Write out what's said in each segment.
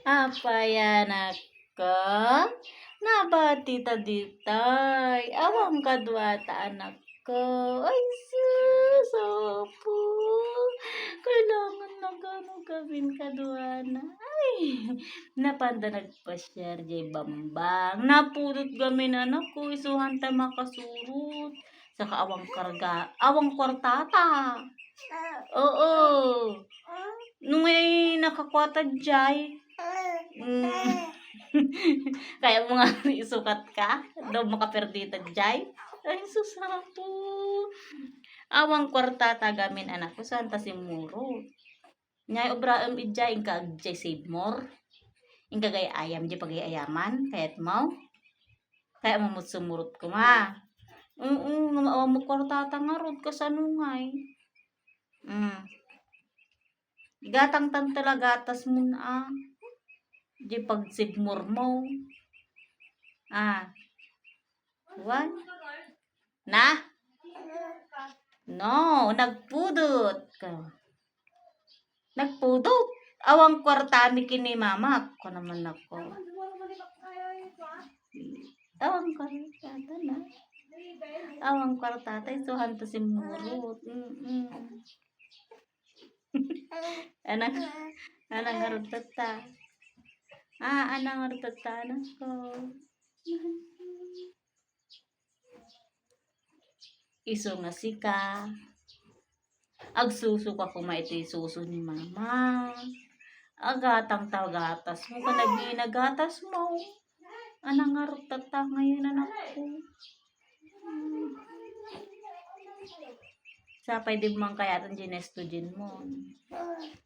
Apayan ako. Nabati ta ditay. Awang kadwata anak ko. Ay sus, opo. Kailangan na gano'n gawin kadwana. Ay, napanda nagpa-share jay bambang. Napulot gamin anak ko. Isuhan ta makasurot. Saka awang kwartata. Oo. Nung may nakakwata jay. Kaya mo nga isukat ka, daw makaperdita jay. Ay, susapo. Awang kwarta tagamin anak ko, saan ta simuro. Nyay obraam ijay, inka jay save more. Inka gay ayam jay pagay ayaman, kaya't mo. Kaya mo sumurot ko nga. Awang mo kwarta tangarod ka sa nungay. Gatang tan talagatas mo na. Di pag sigmur mo. What? Na? No, nagpudot ka. Nagpudot. Awang kwarta mi kini mama. Ako naman ako. Awang kwarta na. Awang kwarta tayo. So, hanto si murot. Anang harap tata. Anang harap tata anak ko. Iso nga sika. Agsuso ka kung maiti suso ni mama. Agatang tagatas mo ka naginagatas mo. Anang harap tata ngayon anak ko. Sapay di man kaya itong ginestujen mo.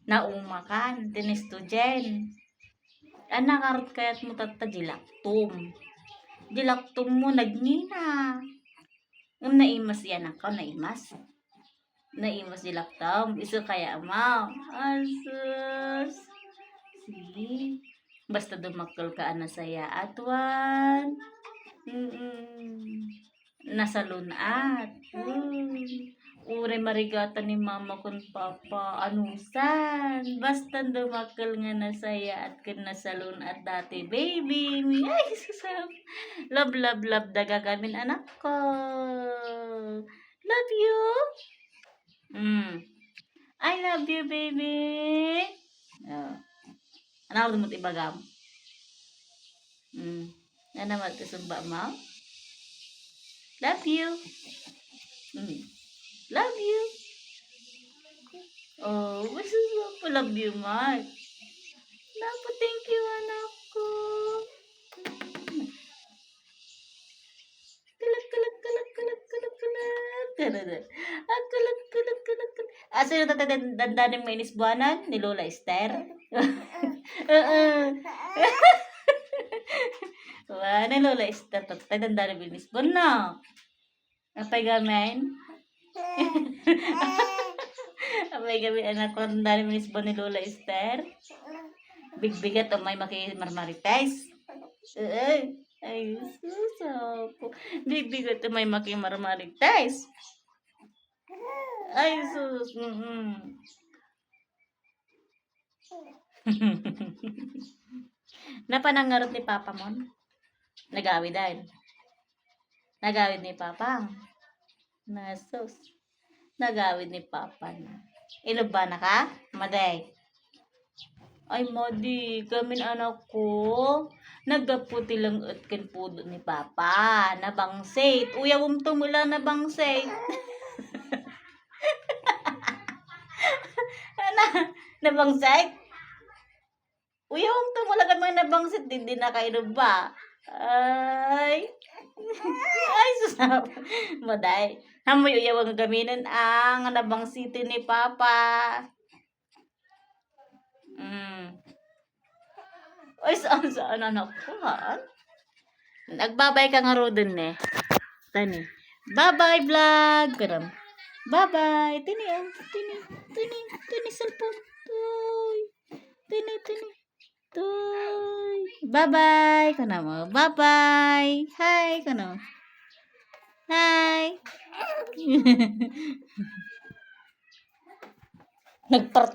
Naumakan, tinestujen. Anak harap kaya't mo tata jilaktum. Jilaktum mo nagnina. Naimas yan ako, naimas. Naimas jilaktum. Iso kaya mo. Asus. See? Basta dumakol ka na saya atwan. Nasa lunat. Ure marigata ni mama kun papa anusan. Basta dumakol nga na saya at kun nasa lunat dati baby. Ay susap. Love daga gamin anak ko. Love you. I love you baby. Ano mo ibagam? Ano naman kusumba mo? Love you. Love you. Oh, gusto po love you, Mark. Napo, thank you, anak ko. Sino dandanin mo inis buwanan? Ni Lola Esther? Ni Lola Esther. Tatay dandanin mo inis buwan na. Apay gamin? Apay gamin anak ko dandanin mo inis buwan ni Lola Esther? Bigbigat o may makimarmarites? Ay, susapo. Bigbigat o may makimarmarites? Ay, sus. Napanangarot ni Papa mo? Nagawid dahil. Nagawid ni Papa. Nasus. Nagawid ni Papa na. Iluba na ka? Maday. Ay, Madi. Gamin anak ko. Nagaputi lang at pudo ni Papa. Nabangsit. Uyawom tumula nabangsit. Nabangsit? Uyawom tumula ka mga nabangsit. Hindi na kayo ba? Ay. Ay, susap. Maday. Hamoy uyawang gaminan ang nabangsit ni Papa. Ay, saan anak ko, ha? Nagbabay ka nga ro dun, eh. Tani. Bye-bye, vlog. Karam. Bye-bye. Tini, cellphone. Tini. Bye-bye. Kana mo. Bye-bye. Hi, kana mo. Hi. Nagpart